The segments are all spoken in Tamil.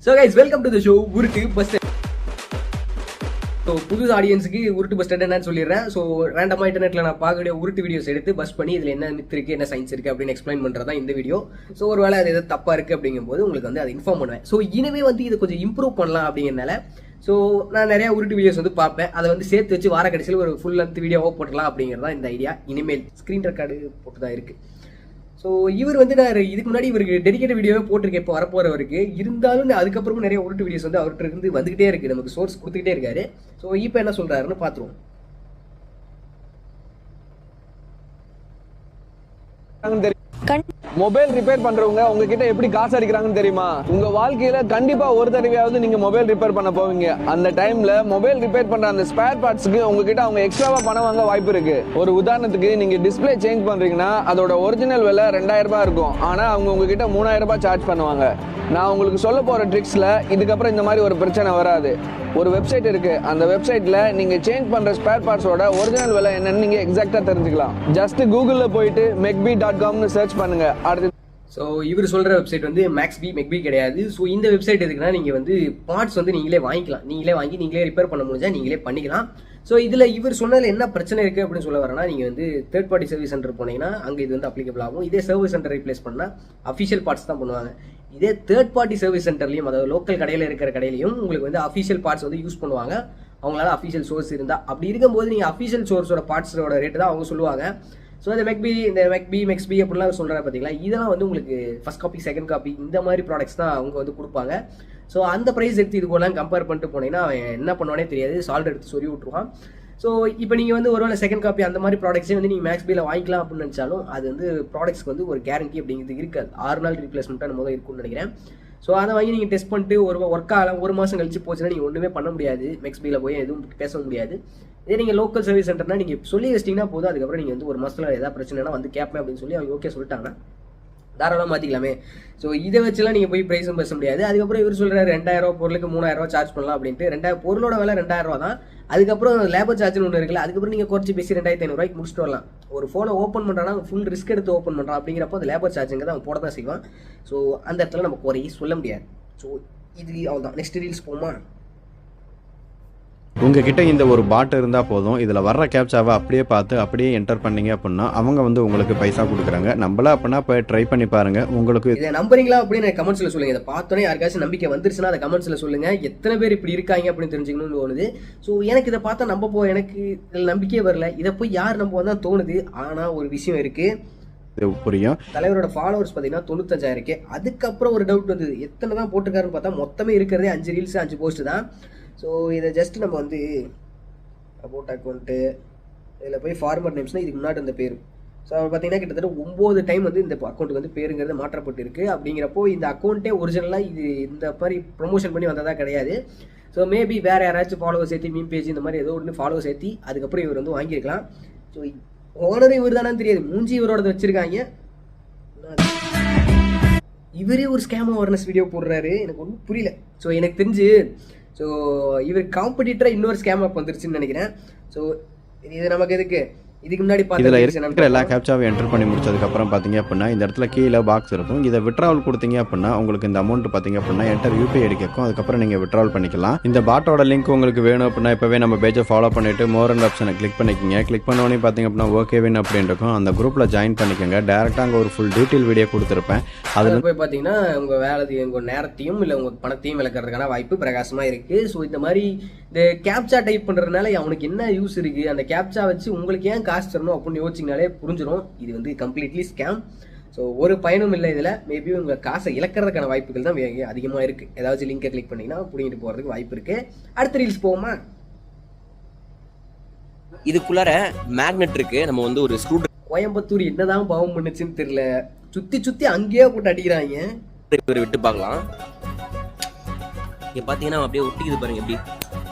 So guys, welcome to the show. உருட்டு பஸ் புது ஆடியன்ஸுக்கு உருட்டு பஸ் என்னன்னு சொல்லிடுறேன். ஸோ ரேண்டமாக இன்டர்நெட்டில் நான் பார்க்கக்கூடிய உருட்டு வீடியோஸ் எடுத்து பஸ் பண்ணி இதில் என்ன மித் இருக்குது, என்ன சயின்ஸ் இருக்குது அப்படின்னு எக்ஸ்பிளைன் பண்ணுறது தான் இந்த வீடியோ. ஸோ ஒரு வேளை அது எதாவது தப்பாக இருக்குது அப்படிங்கும்போது உங்களுக்கு வந்து அதை இன்ஃபார்ம் பண்ணுவேன். ஸோ இனிமே வந்து இதை கொஞ்சம் இம்ப்ரூவ் பண்ணலாம் அப்படிங்கிறனால ஸோ நான் நிறையா உருட்டு வீடியோஸ் வந்து பார்ப்பேன். அதை வந்து சேர்த்து வச்சு வார கடைசியில் ஒரு ஃபுல் லென்த் வீடியோவாக போட்டுடலாம் அப்படிங்கிறது தான் இந்த ஐடியா. இனிமேல் ஸ்க்ரீன் ரெக்கார்டு போட்டு தான் இருக்குது. ஸோ இவர் வந்து நான் இதுக்கு முன்னாடி இவருக்கு டெடிக்கேட் வீடியோவே போட்டிருக்கேன் இப்போ வரப்போறவருக்கு. இருந்தாலும் அதுக்கப்புறமும் நிறைய உருட்டு வீடியோஸ் வந்து அவர்கிட்ட இருந்து வந்துகிட்டே இருக்கு, நமக்கு சோர்ஸ் கொடுத்துக்கிட்டே இருக்காரு. ஸோ இப்போ என்ன சொல்றாருன்னு பார்த்துருவோம். மொபைல் ரிப்பேர் பண்றவங்க உங்ககிட்ட எப்படி காசு அடிக்கிறாங்கன்னு தெரியுமா? உங்க வாழ்க்கையில கண்டிப்பா ஒரு தடவையாவது நீங்க மொபைல் ரிப்பேர் பண்ண போவீங்க. அந்த டைம்ல மொபைல் ரிப்பேர் பண்ற அந்த ஸ்பேர் பார்ட்ஸ்க்கு உங்ககிட்ட அவங்க எக்ஸ்ட்ராவா பணம் வாங்க வாய்ப்பு இருக்கு. ஒரு உதாரணத்துக்கு நீங்க டிஸ்பிளே சேஞ்ச் பண்றீங்கன்னா அதோட ஒரிஜினல் விலை 2000 ரூபாய் இருக்கும். ஆனா அவங்க உங்ககிட்ட 3000 ரூபாய் சார்ஜ் பண்ணுவாங்க. நான் உங்களுக்கு சொல்ல போற ட்ரிக்ஸ்ல இதுக்கப்புறம் இந்த மாதிரி ஒரு பிரச்சனை வராது. ஒரு வெப்சைட் இருக்கு, அந்த வெப்சைட்ல நீங்க சேஞ்ச் பண்ற ஸ்பேர் பார்ட்ஸோட ஒரிஜினல் விலை என்னன்னு நீங்க எக்ஸாக்டா தெரிஞ்சுக்கலாம். ஜஸ்ட் கூகுள்ல போயிட்டு mecbee.com சர்ச் பண்ணுங்க. அடுத்து ஸோ இவர் சொல்கிற வெப்சைட் வந்து மெக்பி கிடையாது. ஸோ இந்த வெப்சைட் எதுக்குன்னா நீங்கள் வந்து பார்ட்ஸ் வந்து நீங்களே வாங்கிக்கலாம், நீங்களே வாங்கி நீங்களே ரிப்பேர் பண்ண முடிஞ்சால் நீங்களே பண்ணிக்கலாம். ஸோ இதில் இவர் சொன்னதில் என்ன பிரச்சனை இருக்குது அப்படின்னு சொல்ல வரேன்னா, நீங்கள் வந்து தேர்ட் பார்ட்டி சர்வீஸ் சென்டர் போனீங்கன்னா அங்கே இது வந்து அப்ளிகபிள் ஆகும். இதே சர்வீஸ் சென்டர் ரீப்ளேஸ் பண்ணால் அஃபிஷியல் பார்ட்ஸ் தான் பண்ணுவாங்க. இதே தேர்ட் பார்ட்டி சர்வீஸ் சென்டர்லையும், அதாவது லோக்கல் கடையில் இருக்கிற கடையிலையும் உங்களுக்கு வந்து அஃபிஷியல் பார்ட்ஸ் வந்து யூஸ் பண்ணுவாங்க. அவங்களால அஃபிஷியல் சோர்ஸ் இருந்தால். அப்படி இருக்கும்போது நீங்கள் அஃபிஷியல் சோர்ஸோட பார்ட்ஸோட ரேட்டு தான் அவங்க சொல்லுவாங்க. ஸோ இந்த மெக்பி அப்படிலாம் சொல்கிறாங்க பார்த்தீங்களா, இதெல்லாம் வந்து உங்களுக்கு ஃபர்ஸ்ட் காப்பி செகண்ட் காப்பி இந்த மாதிரி ப்ராடக்ட்ஸ் தான் அவங்க வந்து கொடுப்பாங்க. ஸோ அந்த ப்ரைஸ் எடுத்து இது போலாம் கம்பேர் பண்ணிட்டு போனீங்கன்னா அவன் என்ன பண்ணுவானே தெரியாது, சால்ட் எடுத்து சொல்லி விட்ருவான். ஸோ இப்போ நீங்கள் வந்து ஒருவேளை செகண்ட் காப்பி அந்த மாதிரி ப்ராடக்ட்ஸே வந்து நீங்கள் மேக்ஸ்பியில் வாங்கிக்கலாம் அப்படின்னு நினச்சாலும் அது வந்து ப்ராடக்ட்ஸ்க்கு வந்து ஒரு கேரண்டி அப்படிங்கிறது இருக்காது. 6 நாள் ரீப்ளேஸ்மெண்ட்டாக நம்ம தான் இருக்கும்னு நினைக்கிறேன். ஸோ அதை வாங்கி நீங்கள் டெஸ்ட் பண்ணிட்டு ஒர்க் ஆகலாம், 1 மாதம் கழிச்சு போச்சுன்னா நீங்கள் ஒன்றுமே பண்ண முடியாது, மேக்ஸ்பியில் போய் எதுவும் பேச முடியாது. இதே நீங்கள் லோக்கல் சர்வீஸ் சென்டர்னா நீங்கள் சொல்லி வச்சிட்டிங்கன்னா போதும். அதுக்கப்புறம் நீங்கள் வந்து 1 மாதத்தில் ஏதாவது பிரச்சனைனா வந்து கேட்பேன் அப்படின்னு சொல்லி அவங்க ஓகே சொல்லிட்டாங்கன்னா தாராளமாக மாற்றிக்கலாமே. ஸோ இதை வச்சுலாம் நீங்கள் போய் ப்ரைஸும் பேச முடியாது. அதுக்கப்புறம் இவர் சொல்கிறார் 2000 ரூபா பொருளுக்கு 3000 ரூபா சார்ஜ் பண்ணலாம் அப்படின்ட்டு. பொருளோட விலை 2000 ரூபா தான். அதுக்கப்புறம் லேபர் சார்ஜ்னு ஒன்று இருக்குல்ல, அதுக்கப்புறம் நீங்கள் குறைச்சி பேசி 2500 ரூபாய்க்கு முடிச்சுட்டு வரலாம். ஒரு ஃபோனை ஓப்பன் பண்ணுறான்னா ஃபுல் ரிஸ்க் எடுத்து ஓப்பன் பண்ணுறான் அப்படிங்கிறப்போ அந்த லேபர் சார்ஜுங்கிறத அவன் போட தான் செய்வான். ஸோ அந்த இடத்துல நம்ம குறைய சொல்ல முடியாது. ஸோ இது அவள் தான். நெக்ஸ்ட் ரீல்ஸ் போமா. உங்ககிட்ட இந்த ஒரு பாட் இருந்தால் போதும், இதில் வர்ற கேப்சாவை அப்படியே பார்த்து அப்படியே என்டர் பண்ணீங்க அப்படின்னா அவங்க வந்து உங்களுக்கு பைசா கொடுக்குறாங்க. நம்மளா அப்படின்னா போய் ட்ரை பண்ணி பாருங்க. உங்களுக்கு இதை நம்புறீங்களா அப்படின்னு கமெண்ட்ஸில் சொல்லுங்க. இதை பார்த்தோன்னே யாருக்காச்சும் நம்பிக்கை வந்துருச்சுன்னா அதை கமெண்ட்ஸில் சொல்லுங்க. எத்தனை பேர் இப்படி இருக்காங்க அப்படின்னு தெரிஞ்சுக்கணும்னு தோணுது. ஸோ எனக்கு இதை பார்த்தா எனக்கு இதில் நம்பிக்கையே வரல. இதை போய் யார் நம்ப தான் தோணுது. ஆனால் ஒரு விஷயம் இருக்குது, புரியும். தலைவரோட ஃபாலோவர்ஸ் பார்த்தீங்கன்னா 95,000 இருக்கு. அதுக்கப்புறம் ஒரு டவுட் வந்து எத்தனை தான் போட்டிருக்காருன்னு பார்த்தா மொத்தமே இருக்கிறதே 5 ரீல்ஸ் 5 போஸ்ட் தான். ஸோ இதை ஜஸ்ட் நம்ம வந்து அபவுட் அக்கௌண்ட்டு இதில் போய் ஃபார்மர் நேம்ஸ்னால் இதுக்கு முன்னாடி இந்த பேர். ஸோ பார்த்தீங்கன்னா கிட்டத்தட்ட 9 டைம் வந்து இந்த அக்கௌண்ட்டுக்கு வந்து பேருங்கிறது மாற்றப்பட்டு இருக்கு. அப்படிங்கிறப்போ இந்த அக்கௌண்ட்டே ஒரிஜினலாக இது இந்த மாதிரி ப்ரொமோஷன் பண்ணி வந்ததாக கிடையாது. ஸோ மேபி வேறு யாராச்சும் ஃபாலோவர் சேர்த்து மீம் பேஜ் இந்த மாதிரி ஏதோ ஒன்று ஃபாலோவர் சேர்த்தி அதுக்கப்புறம் இவர் வந்து வாங்கியிருக்கலாம். ஸோ ஓனர் இவர் தானே தெரியாது, மூஞ்சி இவரோட வச்சுருக்காங்க. இவரே ஒரு ஸ்கேம் அவேர்னஸ் வீடியோ போடுறாரு, எனக்கு ஒன்றும் புரியல. ஸோ எனக்கு தெரிஞ்சு ஸோ இவர் காம்படிட்டராக இன்னொரு ஸ்கேம் அப் வந்துருச்சுன்னு நினைக்கிறேன். ஸோ இது நமக்கு எதுக்கு இதுக்கு முன்னாடி இதில் இருக்கிற எல்லா கேப்சாவும் என்டர் பண்ணி முடிச்சதுக்கப்புறம் பார்த்தீங்க அப்படின்னா இந்த இடத்துல கீழே பாக்ஸ் இருக்கும். இதை விட்ராவல் கொடுத்தீங்க அப்படின்னா உங்களுக்கு இந்த அமௌண்ட் பார்த்தீங்க அப்படின்னா என்டர் யூபிஐ கேட்கும். அதுக்கப்புறம் நீங்கள் விட்ராவல் பண்ணிக்கலாம். இந்த பாட்டோட லிங்க் உங்களுக்கு வேணும் அப்படின்னா இப்போவே நம்ம பேஜை ஃபாலோ பண்ணிட்டு மோர் அண்ட் ஆப்ஷனை கிளிக் பண்ணிக்கோங்க. கிளிக் பண்ணோன்னே பார்த்தீங்க அப்படின்னா ஓகே வின் அப்படின்னு இருக்கும். அந்த குரூப்பில் ஜாயின் பண்ணிக்கோங்க. டேரெக்டாக அங்கே ஒரு ஃபுல் டீட்டெயில் வீடியோ கொடுத்துருப்பேன். அதில் போய் பார்த்தீங்கன்னா உங்கள் வேலையும் உங்கள் நேரத்தையும் இல்லை உங்கள் பணத்தையும் விளக்குறதுக்கான வாய்ப்பு பிரகாசமாக இருக்குது. ஸோ இந்த மாதிரி இந்த கேப்சா டைப் பண்ணுறதுனால அவனுக்கு என்ன யூஸ் இருக்குது, அந்த கேப்சா வச்சு உங்களுக்கு ஏன் காசு தரணும் அப்படின்னு யோசிச்சிங்கனாலே புரிஞ்சிடும் இது வந்து கம்ப்ளீட்லி ஸ்கேம். ஸோ ஒரு பயனும் இல்லை இதில். மேபி உங்கள் காசை இழக்கிறதுக்கான வாய்ப்புகள் தான் அதிகமாக இருக்குது. ஏதாச்சும் லிங்கை கிளிக் பண்ணிங்கன்னா பிடிங்கிட்டு போகிறதுக்கு வாய்ப்பு இருக்குது. அடுத்த ரீல்ஸ் போவோமா. இதுக்குள்ளார மேக்னெட் இருக்கு. நம்ம வந்து ஒரு ஸ்க்ரூ கோயம்புத்தூர் என்னதான் பாவம் பண்ணுச்சுன்னு தெரியல, சுற்றி அங்கேயே போட்டு அடிக்கிறாங்க. விட்டு பார்க்கலாம். இங்கே பார்த்தீங்கன்னா அப்படியே ஒட்டிக்குது பாருங்க எப்படி.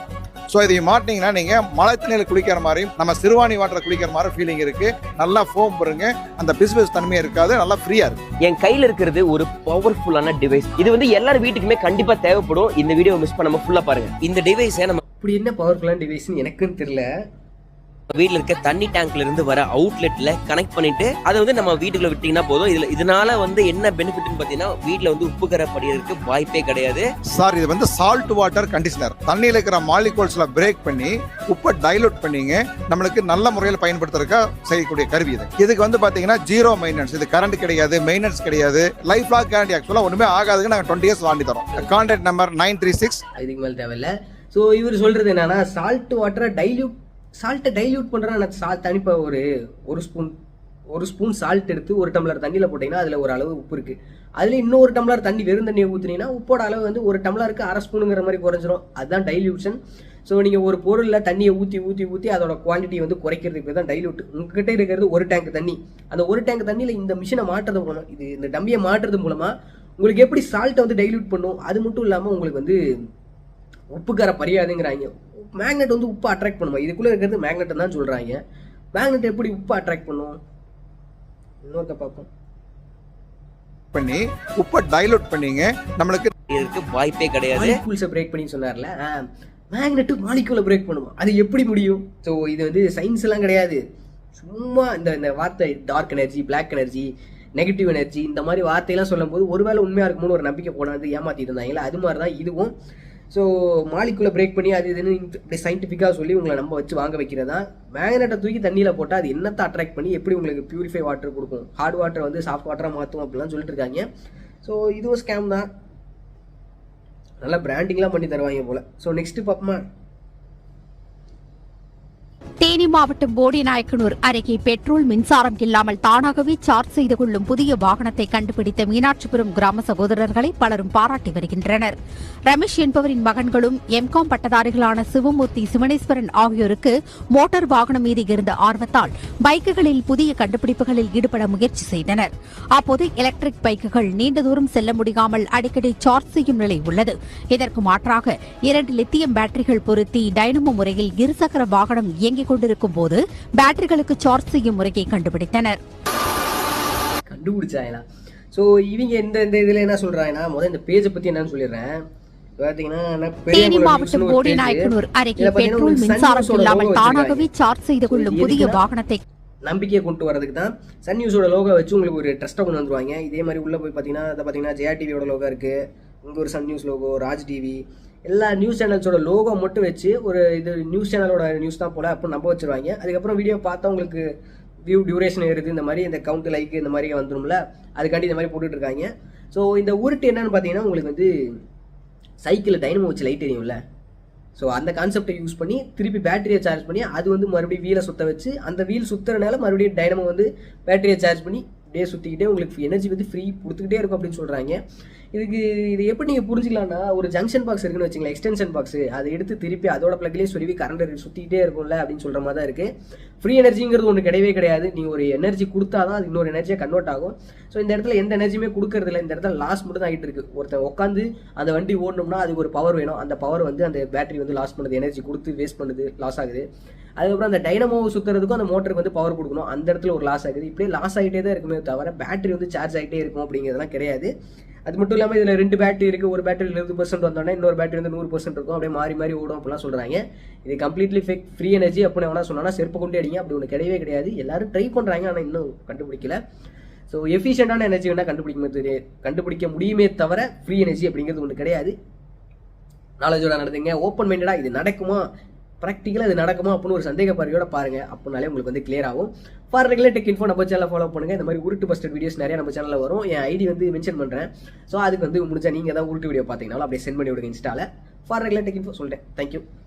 ஸோ இதை மாட்டிங்கன்னா நீங்கள் மழை தண்ணியில் குளிக்கிற மாதிரியும் நம்ம சிறுவாணி வாட்டரை குளிக்கிற மாதிரி ஃபீலிங் இருக்குது. நல்லா ஃபோம் பாருங்க, அந்த பிஸ்பிஸ் தன்மையாக இருக்காது, நல்லா ஃப்ரீயாக இருக்குது. என் கையில் இருக்கிறது ஒரு பவர்ஃபுல்லான டிவைஸ். இது வந்து எல்லார் வீட்டுக்குமே கண்டிப்பாக தேவைப்படும். இந்த வீடியோ மிஸ் பண்ணாம ஃபுல்லாக பாருங்க. இந்த டிவைஸை நம்ம இப்படி என்ன பவர்ஃபுல்லான டிவைஸ்ன்னு எனக்குன்னு தெரியல. வீட்டில் இருக்க தண்ணி டேங்க்ல இருந்து வர அவுட்லெட்ல கனெக்ட் பண்ணிட்டு அதை வந்து நம்ம வீட்டுக்குள்ள விட்டீங்கன்னா போதும். இதனால வந்து என்ன பெனிஃபிட்னு பார்த்தீங்கன்னா வீட்டில் வந்து உப்பு கரை படிக்கிறதுக்கு வாய்ப்பே கிடையாது. சார் இது வந்து சால்ட் வாட்டர் கண்டிஷனர். தண்ணியில் இருக்கிற மாலிகூல்ஸ்ல பிரேக் பண்ணி உப்பை டைலூட் பண்ணிங்க நம்மளுக்கு நல்ல முறையில் பயன்படுத்துறதுக்காக செய்யக்கூடிய கருவி இது. இதுக்கு வந்து பாத்தீங்கன்னா ஜீரோ மெயின்டெனன்ஸ். இது கரண்ட் கிடையாது, மெயின்டெனன்ஸ் கிடையாது, லைஃப் லாங் கேரண்டி. ஆக்சுவலா ஒண்ணுமே ஆகாதுக்கு நாங்கள் 20 years வாண்டி தரோம். Contact number 936. இதுக்கு மேலே தேவையில்லை. ஸோ இவர் சொல்றது என்னன்னா சால்ட் வாட்டரை சால்ட்டை டைல்யூட் பண்ணுறா தனிப்பா ஒரு ஸ்பூன் சால்ட் எடுத்து ஒரு டம்ளர் தண்ணியில் போட்டிங்கன்னா அதில் ஒரு அளவு உப்பு இருக்குது. அதில் இன்னொரு டம்ளர் தண்ணி வெறும் தண்ணியை ஊற்றினீங்கன்னா உப்போட அளவு வந்து ஒரு டம்ளருக்கு 1/2 ஸ்பூனுங்கிற மாதிரி குறைஞ்சிரும். அதுதான் டைல்யூஷன். ஸோ நீங்கள் ஒரு பொருளில் தண்ணியை ஊற்றி அதோட குவான்டிட்டி வந்து குறைக்கிறதுக்கு தான் டைல்யூட். உங்ககிட்ட இருக்கிறது ஒரு டேங்க் தண்ணி. அந்த ஒரு டேங்க் தண்ணியில் இந்த மிஷினை மாற்றுறது மூலம் இந்த டம்பியை மாற்றுறது மூலமாக உங்களுக்கு எப்படி சால்ட்டை வந்து டைல்யூட் பண்ணும். அது மட்டும் இல்லாமல் உங்களுக்கு வந்து உப்புக்கார பரியாதுங்கிறாங்க. மேக்னெட் வந்து உப்பு அட்ராக்ட் பண்ணுமா? இதுக்குள்ளே இருக்கிறது மேக்னெட் தான் சொல்கிறாங்க. மேக்னெட் எப்படி உப்பு அட்ராக்ட் பண்ணும்? இன்னொருக்க பார்ப்போம். பண்ணி உப்பை டைலூட் பண்ணிங்க நம்மளுக்கு இதுக்கு வாய்ப்பே கிடையாது. மாலிகூல்ஸை பிரேக் பண்ணி சொன்னார்ல, மேக்னெட்டு மாலிகூலை பிரேக் பண்ணுமா? அது எப்படி முடியும்? ஸோ இது வந்து சயின்ஸ் எல்லாம் கிடையாது. சும்மா இந்த வார்த்தை dark energy, black energy, negative energy இந்த மாதிரி வார்த்தையெல்லாம் சொல்லும் போது ஒருவேளை உண்மையாக இருக்கும்னு ஒரு நம்பிக்கை போனாது ஏமாற்றிட்டு இருந்தாங்களா, அது மாதிரி தான் இதுவும். ஸோ மாலிகுலை பிரேக் பண்ணி அது இதுன்னு இப்படி சயின்டிஃபிக்காக சொல்லி உங்களை நம்ம வச்சு வாங்க வைக்கிறதா. மேக்னெட்டை தூக்கி தண்ணியில் போட்டால் அது என்னத்தை அட்ராக்ட் பண்ணி எப்படி உங்களுக்கு பியூரிஃபை வாட்டர் கொடுக்கும், ஹார்ட் வாட்டர் வந்து சாஃப்ட் வாட்டராக மாற்றும் அப்படிலாம் சொல்லிட்டு இருக்காங்க. ஸோ இதுவும் ஸ்கேம் தான். நல்லா பிராண்டிங்லாம் பண்ணி தருவாங்க போல். ஸோ நெக்ஸ்ட் பார்ப்போமா. தேனி மாவட்டம் போடிநாயக்கனூர் அருகே பெட்ரோல் மின்சாரம் இல்லாமல் தானாகவே சார்ஜ் செய்து கொள்ளும் புதிய வாகனத்தை கண்டுபிடித்த மீனாட்சிபுரம் கிராம சகோதரர்களை பலரும் பாராட்டி வருகின்றனர். ரமேஷ் என்பவரின் மகன்களும் எம்காம் பட்டதாரிகளான சிவமூர்த்தி, சிவனேஸ்வரன் ஆகியோருக்கு மோட்டார் வாகனம் மீது இருந்த ஆர்வத்தால் பைக்குகளில் புதிய கண்டுபிடிப்புகளில் ஈடுபட முயற்சி செய்தனர். அப்போது எலக்ட்ரிக் பைக்குகள் நீண்ட தூரம் செல்ல முடியாமல் அடிக்கடி சார்ஜ் செய்யும் நிலை உள்ளது. இதற்கு மாற்றாக 2 லித்தியம் பேட்டரிகள் பொருத்தி டைனமோ முறையில் இருசக்கர வாகனம் இயங்கிக் கொண்டிருக்கும் போது பேட்டரிகளுக்கு சார்ஜ் செய்யும் முறையை கண்டுபிடித்தனர். கண்டுபிடிச்சாங்களா? ஸோ இவங்க இந்த இதுல என்ன சொல்றாங்கன்னா, முதல்ல இந்த பேஜை பத்தி என்னன்னு சொல்லிடுறேன். தேனி மாவட்டம் போடிநாயக்கனூர் அருகே பெட்ரோல் மின்சாரம் இல்லாமல் தானாகவே சார்ஜ் செய்து கொள்ளும் புதிய வாகனத்தை நம்பிக்கையை கொண்டு வரதுக்கு தான் சன் நியூஸோட லோகோ வச்சு உங்களுக்கு ஒரு ட்ரஸ்ட்டை கொண்டு வந்துருவாங்க. இதே மாதிரி உள்ள போய் பார்த்தீங்கன்னா ஜெயா டிவியோட லோகோ இருக்கு, இங்கே ஒரு Sun News logo, Raj TV, எல்லா நியூஸ் சேனல்ஸோட லோகோ மட்டும் வச்சு ஒரு இது நியூஸ் சேனலோட நியூஸ் தான் போல அப்படின்னு நம்ப வச்சிருவாங்க. அதுக்கப்புறம் வீடியோ பார்த்தா உங்களுக்கு வியூ டியூரேஷன் ஏறுது, இந்த மாதிரி இந்த கவுண்ட் லைக் இந்த மாதிரி வந்துடும்ல, அதுக்காண்டி இந்த மாதிரி போட்டுட்டு இருக்காங்க. ஸோ இந்த உருட்டு என்னன்னு பார்த்தீங்கன்னா உங்களுக்கு வந்து சைக்கிளில் டைனமோ வச்சு லைட் எரியும்ல, ஸோ அந்த கான்செப்டை யூஸ் பண்ணி திருப்பி பேட்டரியை சார்ஜ் பண்ணி அது வந்து மறுபடியும் வீலை சுற்ற வச்சு அந்த வீல் சுற்றுறனால மறுபடியும் டைனமோ வந்து பேட்டரியை சார்ஜ் பண்ணி டே சுற்றிக்கிட்டே உங்களுக்கு எனர்ஜி வந்து ஃப்ரீ கொடுத்துக்கிட்டே இருக்கும் அப்படின்னு சொல்கிறாங்க. இது எப்படி நீங்கள் புரிஞ்சிக்கலாம்னா, ஒரு ஜங்ஷன் பாக்ஸ் இருக்குன்னு வச்சுங்களேன், எக்ஸ்டென்ஷன் பாக்ஸ், அதை எடுத்து திருப்பி அதோட ப்ளக்லேயே சொல்லி கரண்ட் சுற்றிக்கிட்டே இருக்கும்ல அப்படின்னு சொல்கிற மாதிரி தான் இருக்குது. ஃப்ரீ எனர்ஜிங்கிறது ஒன்று கிடையவே கிடையாது. நீங்கள் ஒரு எனர்ஜி கொடுத்தா தான் அது இன்னொரு எனர்ஜியாக கன்வெர்ட் ஆகும். ஸோ இந்த இடத்துல எந்த எனர்ஜியுமே கொடுக்கறது இல்லை. இந்த இடத்துல லாஸ் மட்டும் தான் ஆகிட்டு இருக்கு. ஒருத்தன் உட்காந்து அந்த வண்டி ஓடணும்னா அதுக்கு ஒரு பவர் வேணும். அந்த பவர் வந்து அந்த பேட்டரி வந்து லாஸ் பண்ணுது, எனர்ஜி கொடுத்து வேஸ்ட் பண்ணுது, லாஸ் ஆகுது. அதுக்கப்புறம் அந்த டைனமோ சுற்றுறதுக்கும் அந்த மோட்டருக்கு வந்து பவர் கொடுக்கணும், அந்த இடத்துல ஒரு லாஸ் ஆகுது. இப்படியே லாஸ் ஆகிட்டே தான் இருக்குமே தவிர பேட்டரி வந்து சார்ஜ் ஆகிட்டே இருக்கும் அப்படிங்கிறதுலாம் கிடையாது. அது மட்டும் இல்லாமல் இதில் 2 பேட்டரி இருக்குது. ஒரு பேட்டரி 20% வந்தோடனே இன்னொரு பேட்டரி வந்து 100% இருக்கும். அப்படியே மாறி மாறி ஓடும் அப்படிலாம் சொல்கிறாங்க. இது கம்ப்ளீட்லி ஃபேக். ஃப்ரீ எனர்ஜி அப்படின்னு எவனா சொன்னா செருப்பு கொண்டு அடிங்க, அப்படி ஒன்று கிடையவே கிடையாது. எல்லாரும் ட்ரை பண்ணுறாங்க, ஆனால் இன்னும் கண்டுபிடிக்கல. ஸோ எஃபிஷியண்டான எனர்ஜி வேணால் கண்டுபிடிக்க முடியுமே தவிர ஃப்ரீ எனர்ஜி அப்படிங்கிறது ஒன்று கிடையாது. நாலேஜோட நடந்துங்க, ஓப்பன் மைண்டடாக இது நடக்குமா, ப்ராக்டிக்கலாக இது நடக்குமா அப்படின்னு ஒரு சந்தேக பார்வையோட பாருங்க. அப்படின்னாலே உங்களுக்கு வந்து கிளியர் ஆகும். ஃபார் ரெகுலர் டெக் இன்ஃபோ நம்ம சேனலை ஃபாலோ பண்ணுங்க. இந்த மாதிரி உருட்டு பஸ்டட் வீடியோஸ் நிறைய நம்ம சேனலில் வரும். என் ஐடி வந்து மென்ஷன் பண்ணுறேன். ஸோ அதுக்கு வந்து முடிஞ்சா நீங்கள் ஏதாவது உருட்டு வீடியோ பார்த்தீங்கன்னாலும் அப்படியே சென்ட் பண்ணி விடுங்க இன்ஸ்டால. ஃபார் ரெகுலர் டெக் இன்ஃபோ சொல்லிட்டேன். தேங்க்யூ.